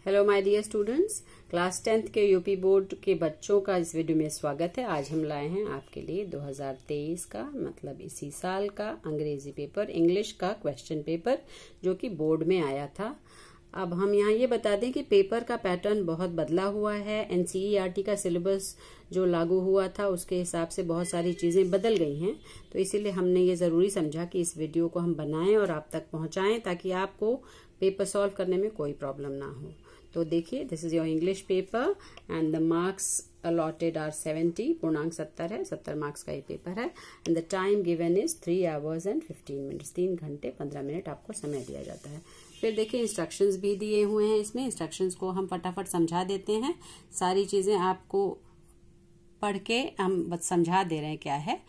Hello my dear students, class 10th के UP board के बच्चों का इस वीडियो में स्वागत है। आज हम लाए हैं आपके लिए 2023 का मतलब इसी साल का अंग्रेजी पेपर इंग्लिश का क्वेश्चन पेपर जो कि बोर्ड में आया था। अब हम यहाँ ये बता दें कि पेपर का पैटर्न बहुत बदला हुआ है। एनसीईआरटी का सिलेबस जो लागू हुआ था उसके हिसाब से बहुत सारी चीजें बदल गई हैं, तो इसीलिए हमने ये जरूरी समझा कि इस वीडियो को हम बनाएं और आप तक पहुंचाएं ताकि आपको पेपर सॉल्व करने में कोई प्रॉब्लम ना हो। तो देखिए, this is your English paper and the marks allotted are 70, पूर्णांक 70 है, 70 मार्क्स का ये पेपर है। And the time given is 3 hours and 15 minutes, 3 घंटे 15 मिनट आपको समय दिया जाता है। फिर देखिए, इंस्ट्रक्शंस भी दिए हुए हैं इसमें। इंस्ट्रक्शंस को हम फटाफट समझा देते हैं। सारी चीजें आपको पढ़ के हम समझा दे रहे हैं क्या है।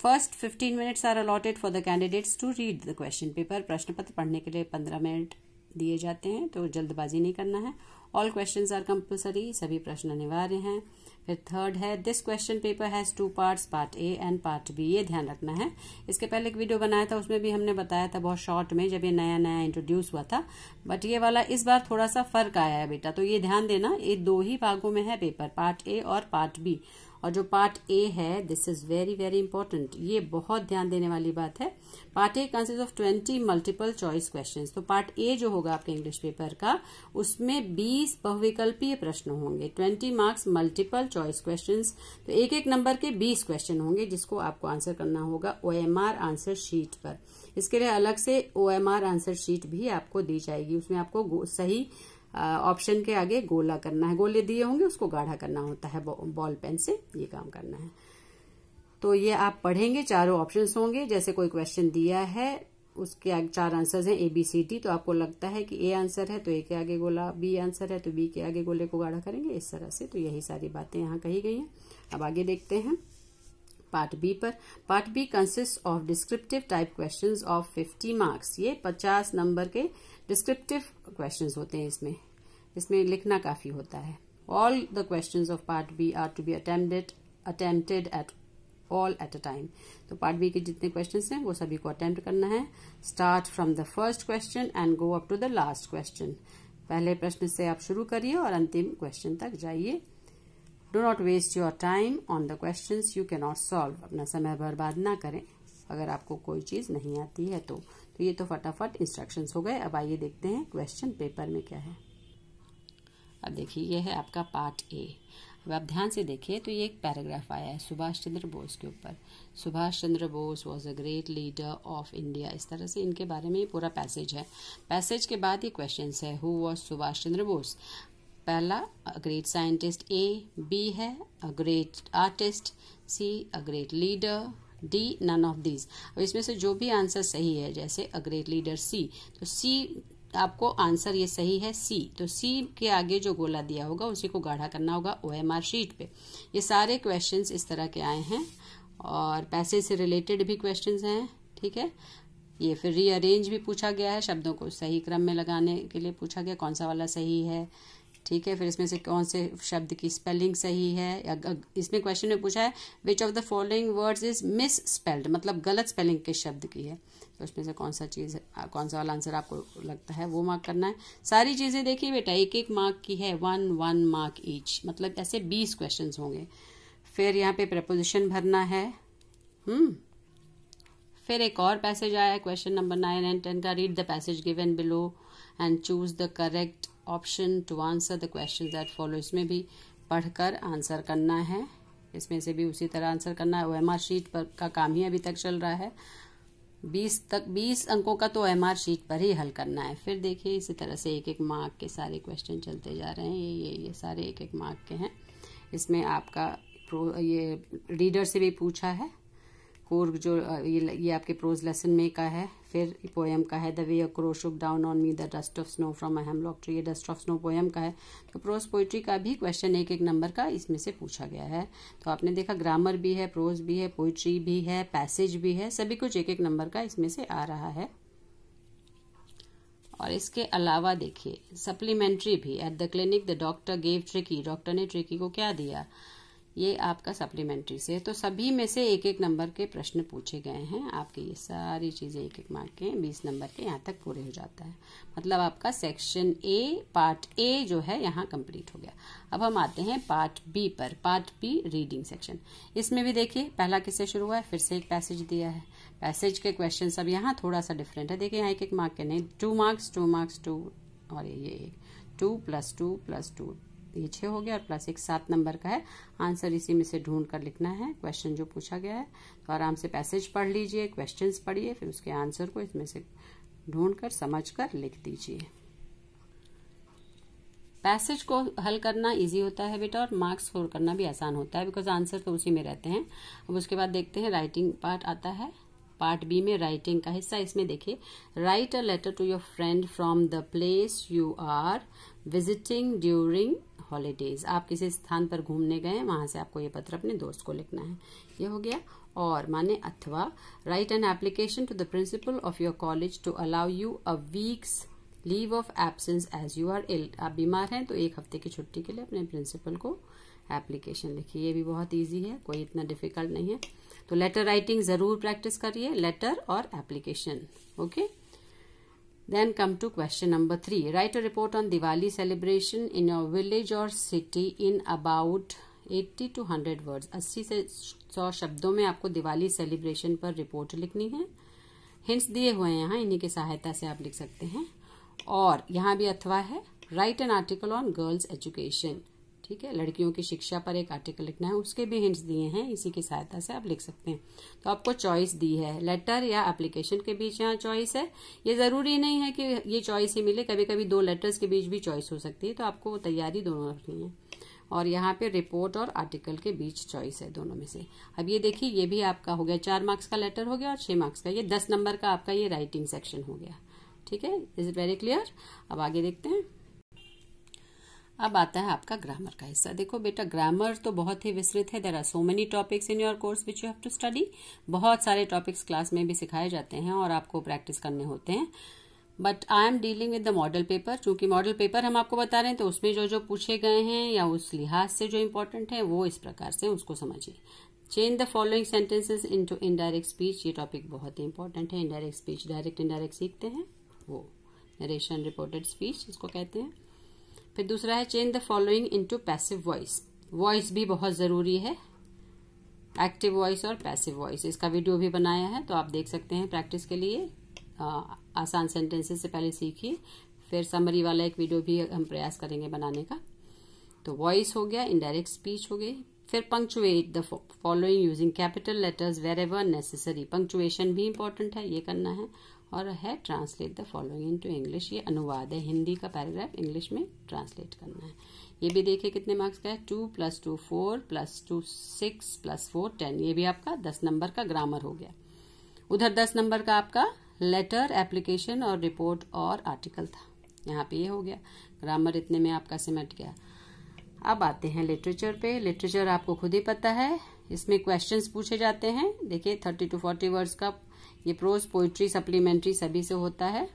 First 15 minutes are allotted for the candidates to read the question paper. प्रश्न पत्र पढ़ने के लिए 15 मिनट दिए जाते हैं, तो जल्दबाजी नहीं करना है। ऑल क्वेश्चंस आर कंपल्सरी, सभी प्रश्न अनिवार्य हैं। फिर थर्ड है, this question paper has 2 parts, part A and part B. ये ध्यान रखना है। इसके पहले एक वीडियो बनाया था, उसमें भी हमने बताया था बहुत शॉर्ट में, जब ये नया नया इंट्रोड्यूस हुआ था। बट ये वाला इस बार थोड़ा सा फर्क आया है बेटा, तो ये ध्यान देना। ये 2 ही भागों में है पेपर, पार्ट ए और पार्ट बी। और जो पार्ट ए है, this is very very important, ये बहुत ध्यान देने वाली बात है। Part A consist of 20 multiple choice questions. तो पार्ट ए जो होगा आपके इंग्लिश पेपर का, उसमें 20 बहुविकल्पीय प्रश्न होंगे, 20 मार्क्स मल्टीपल चॉइस क्वेश्चंस। तो एक एक नंबर के 20 क्वेश्चन होंगे जिसको आपको आंसर करना होगा OMR आंसर शीट पर। इसके लिए अलग से OMR आंसर शीट भी आपको दी जाएगी। उसमें आपको सही ऑप्शन के आगे गोला करना है, गोले दिए होंगे उसको गाढ़ा करना होता है, बॉल पेन से ये काम करना है। तो ये आप पढ़ेंगे, चारों ऑप्शंस होंगे। जैसे कोई क्वेश्चन दिया है, उसके आगे 4 आंसर्स हैं ABCD, तो आपको लगता है कि A आंसर है तो A के आगे गोला, B आंसर है तो B के आगे गोले को गाढ़ा करेंगे, इस तरह से। तो यही सारी बातें यहाँ कही गई हैं। अब आगे देखते हैं पार्ट बी पर। Part B consist of descriptive type questions of 50 marks. ये 50 नंबर के डिस्क्रिप्टिव क्वेश्चंस होते हैं। इसमें लिखना काफी होता है। All the questions of part B are to be attempted at all at a time. तो पार्ट बी के जितने क्वेश्चंस हैं वो सभी को अटेम्प्ट करना है। Start from the first question and go up to the last question. पहले प्रश्न से आप शुरू करिए और अंतिम क्वेश्चन तक जाइए। Do not waste your time on the questions you can not solve. अपना समय बर्बाद ना करें अगर आपको कोई चीज नहीं आती है तो ये तो फटाफट इंस्ट्रक्शंस हो गए। अब आइए देखते हैं क्वेश्चन पेपर में क्या है। अब देखिए, ये है आपका पार्ट ए। अब आप ध्यान से देखिए, तो ये एक पैराग्राफ आया है सुभाष चंद्र बोस के ऊपर। Subhash Chandra Bose was a great leader of India, इस तरह से इनके बारे में ये पूरा पैसेज है। पैसेज के बाद ये क्वेश्चन है, हु वॉज सुभाष चंद्र बोस। पहला, a great scientist A, B है a great artist, C a great leader, D none of these. अब इसमें से जो भी आंसर सही है, जैसे अ ग्रेट लीडर सी, तो सी आपको आंसर ये सही है सी, तो सी के आगे जो गोला दिया होगा उसी को गाढ़ा करना होगा OMR शीट पे। ये सारे क्वेश्चंस इस तरह के आए हैं और पैसे से रिलेटेड भी क्वेश्चंस हैं, ठीक है। ये फिर रीअरेंज भी पूछा गया है, शब्दों को सही क्रम में लगाने के लिए पूछा गया, कौन सा वाला सही है, ठीक है। फिर इसमें से कौन से शब्द की स्पेलिंग सही है, या इसमें क्वेश्चन में पूछा है which of the following words is miss spelled, मतलब गलत स्पेलिंग किस शब्द की है, तो उसमें से कौन सा वाला आंसर आपको लगता है वो मार्क करना है। सारी चीजें देखिए बेटा, एक एक मार्क की है, 1 मार्क ईच, मतलब ऐसे 20 क्वेश्चन होंगे। फिर यहाँ पे प्रपोजिशन भरना है। फिर एक और पैसेज आया है क्वेश्चन नंबर 9 एंड 10 का। Read the passage given below and choose the correct option to answer the question that follow. इसमें भी पढ़कर आंसर करना है, इसमें से भी उसी तरह आंसर करना है। OMR शीट पर का काम ही अभी तक चल रहा है। 20 अंकों का तो OMR शीट पर ही हल करना है। फिर देखिए, इसी तरह से एक एक मार्क के सारे क्वेश्चन चलते जा रहे हैं। ये सारे एक एक मार्क के हैं। इसमें आपका ये रीडर से भी पूछा है, कोर जो ये आपके प्रोज लेसन में का है। फिर पोएम का है, the way a crow Shuk down on me the dust of snow from a hemlock tree, ये डस्ट ऑफ स्नो पोएम का है। तो प्रोज पोइट्री का भी क्वेश्चन एक एक नंबर का इसमें से पूछा गया है। तो आपने देखा, ग्रामर भी है, प्रोज भी है, पोइट्री भी है, पैसेज भी है, सभी कुछ एक एक नंबर का इसमें से आ रहा है। और इसके अलावा देखिए, सप्लीमेंट्री भी। At the clinic the doctor gave tricky, doctor ने ट्रिकी को क्या दिया, ये आपका सप्लीमेंट्री से। तो सभी में से एक एक नंबर के प्रश्न पूछे गए हैं आपके। ये सारी चीजें एक एक मार्क के 20 नंबर के यहाँ तक पूरे हो जाता है। मतलब आपका सेक्शन ए, पार्ट ए जो है यहाँ कंप्लीट हो गया। अब हम आते हैं पार्ट बी पर। Part B reading section. इसमें भी देखिए पहला किससे शुरू हुआ है, फिर से एक पैसेज दिया है। पैसेज के क्वेश्चन अब यहाँ थोड़ा सा डिफरेंट है। देखिए यहाँ एक एक मार्क के नहीं, 2 मार्क्स 2 मार्क्स 2 और ये 2 + 2 + 2 ये 6 हो गया और प्लस एक 7 नंबर का है। आंसर इसी में से ढूंढ कर लिखना है क्वेश्चन जो पूछा गया है। तो आराम से पैसेज पढ़ लीजिए, क्वेश्चंस पढ़िए, फिर उसके आंसर को इसमें से ढूंढ कर समझ कर लिख दीजिए। पैसेज को हल करना इजी होता है बेटा और मार्क्स स्कोर करना भी आसान होता है, बिकॉज आंसर तो उसी में रहते हैं। अब उसके बाद देखते हैं राइटिंग पार्ट आता है। पार्ट बी में राइटिंग का हिस्सा। इसमें देखिए, write a letter to your friend from the place you are visiting during holidays. आप किसी स्थान पर घूमने गए, वहां से आपको ये पत्र अपने दोस्त को लिखना है। ये हो गया। और माने अथवा, write an application to the principal of your college to allow you a week's leave of absence as you are ill. आप बीमार हैं तो 1 हफ्ते की छुट्टी के लिए अपने प्रिंसिपल को एप्लीकेशन लिखिए। ये भी बहुत इजी है, कोई इतना डिफिकल्ट नहीं है। तो लेटर राइटिंग जरूर प्रैक्टिस करिए, लेटर और application. Okay, then come to question number 3। Write a report on Diwali celebration in your village or city in about 80 to 100 words. 80 से 100 शब्दों में आपको दिवाली सेलिब्रेशन पर रिपोर्ट लिखनी है। हिंट्स दिए हुए हैं यहाँ, इन्हीं की सहायता से आप लिख सकते हैं। और यहाँ भी अथवा है, right an article on girls education. ठीक है, लड़कियों की शिक्षा पर एक आर्टिकल लिखना है, उसके भी हिंट्स दिए हैं, इसी की सहायता से आप लिख सकते हैं। तो आपको चॉइस दी है, लेटर या एप्लीकेशन के बीच यहाँ चॉइस है। ये जरूरी नहीं है कि ये चॉइस ही मिले, कभी कभी 2 लेटर्स के बीच भी चॉइस हो सकती है, तो आपको तैयारी दोनों रखनी है। और यहाँ पे रिपोर्ट और आर्टिकल के बीच चॉइस है दोनों में से। अब ये देखिए, ये भी आपका हो गया 4 मार्क्स का लेटर हो गया और 6 मार्क्स का, ये 10 नंबर का आपका ये राइटिंग सेक्शन हो गया। ठीक है, इज इट वेरी क्लियर? अब आगे देखते हैं। अब आता है आपका ग्रामर का हिस्सा। देखो बेटा, ग्रामर तो बहुत ही विस्तृत है। There are so many topics in your course which you have to study. बहुत सारे टॉपिक्स क्लास में भी सिखाए जाते हैं और आपको प्रैक्टिस करने होते हैं। But I am dealing with the model paper. चूंकि मॉडल पेपर हम आपको बता रहे हैं, तो उसमें जो जो पूछे गए हैं या उस लिहाज से जो इम्पोर्टेंट है वो इस प्रकार से उसको समझिए। Change the following sentences into indirect speech. ये टॉपिक बहुत ही इंपॉर्टेंट है। इनडायरेक्ट स्पीच, डायरेक्ट इनडायरेक्ट सीखते हैं, वो नरेशन रिपोर्टेड स्पीच इसको कहते हैं। फिर दूसरा है, change the following into passive voice. Voice भी बहुत जरूरी है, एक्टिव वॉइस और पैसिव वॉइस। इसका वीडियो भी बनाया है, तो आप देख सकते हैं प्रैक्टिस के लिए। आसान सेंटेंसेस से पहले सीखिए, फिर समरी वाला एक वीडियो भी हम प्रयास करेंगे बनाने का। तो वॉइस हो गया, इनडायरेक्ट स्पीच हो गई। फिर punctuate the following using capital letters wherever necessary. Punctuation भी इंपॉर्टेंट है, ये करना है। और है translate the following into English. ये अनुवाद है, हिंदी का पैराग्राफ इंग्लिश में ट्रांसलेट करना है। ये भी देखिए कितने मार्क्स का है, 2 + 2 4 + 2 6 + 4 10। ये भी आपका 10 नंबर का ग्रामर हो गया। उधर 10 नंबर का आपका लेटर, एप्लीकेशन और रिपोर्ट और आर्टिकल था। यहाँ पे ये हो गया। ग्रामर इतने में आपका सिमट गया। अब आते हैं लिटरेचर पे। लिटरेचर आपको खुद ही पता है, इसमें क्वेश्चंस पूछे जाते हैं। देखिए 30 to 40 वर्ड्स का ये प्रोज, पोइट्री, सप्लीमेंट्री सभी से होता है।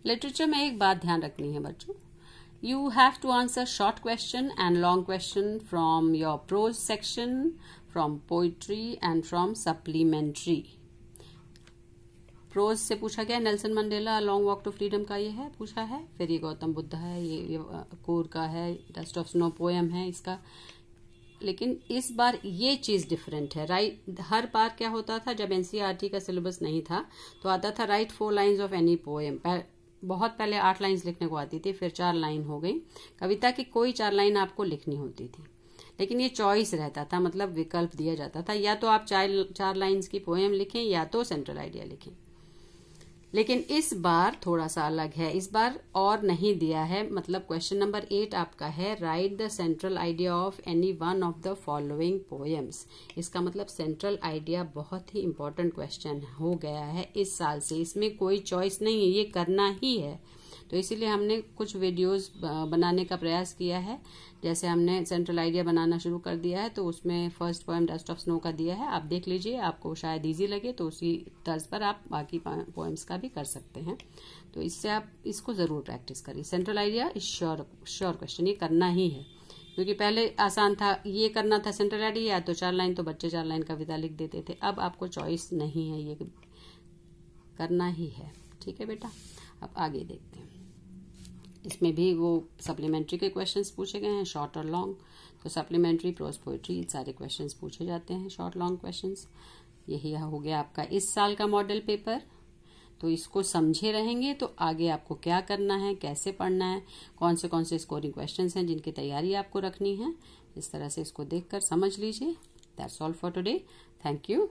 लिटरेचर में एक बात ध्यान रखनी है बच्चों, you have to answer short question and long question from your prose section, from poetry and from supplementary. Prose से पूछा गया Nelson Mandela long walk to freedom का, ये है पूछा है। फिर ये गौतम बुद्ध है, ये कूर का है, डस्ट ऑफ स्नो पोएम है इसका। लेकिन इस बार ये चीज डिफरेंट है। राइट, हर बार क्या होता था जब एनसीईआरटी का सिलेबस नहीं था तो आता था right 4 lines of any poem. बहुत पहले 8 लाइन्स लिखने को आती थी, फिर 4 लाइन हो गई। कविता की कोई 4 लाइन आपको लिखनी होती थी, लेकिन ये चॉइस रहता था, मतलब विकल्प दिया जाता था, या तो आप 4 लाइन्स की पोएम लिखें या तो सेंट्रल आइडिया लिखें। लेकिन इस बार थोड़ा सा अलग है, इस बार और नहीं दिया है। मतलब क्वेश्चन नंबर 8 आपका है, right the central idea of any one of the following poems. इसका मतलब सेंट्रल आइडिया बहुत ही इंपॉर्टेंट क्वेश्चन हो गया है इस साल से। इसमें कोई चॉइस नहीं है, ये करना ही है। तो इसीलिए हमने कुछ वीडियोस बनाने का प्रयास किया है। जैसे हमने सेंट्रल आइडिया बनाना शुरू कर दिया है, तो उसमें first poem dust of snow का दिया है, आप देख लीजिए, आपको शायद इजी लगे तो उसी तर्ज पर आप बाकी पोएम्स का भी कर सकते हैं। तो इससे आप इसको जरूर प्रैक्टिस करिए। Central idea is sure question, ये करना ही है। क्योंकि पहले आसान था, ये करना था सेंटेंस रेडी, या तो 4 लाइन तो बच्चे 4 लाइन कविता लिख देते थे। अब आपको चॉइस नहीं है, ये करना ही है। ठीक है बेटा, अब आगे देखते हैं। इसमें भी वो सप्लीमेंट्री के क्वेश्चंस पूछे गए हैं, शॉर्ट और लॉन्ग। तो सप्लीमेंट्री, प्रोज, पोएट्री, सारे क्वेश्चंस पूछे जाते हैं, शॉर्ट लॉन्ग क्वेश्चंस। यही हो गया आपका इस साल का मॉडल पेपर। तो इसको समझे रहेंगे तो आगे आपको क्या करना है, कैसे पढ़ना है, कौन से स्कोरिंग क्वेश्चंस हैं जिनकी तैयारी आपको रखनी है, इस तरह से इसको देखकर समझ लीजिए। That's all for today. Thank you.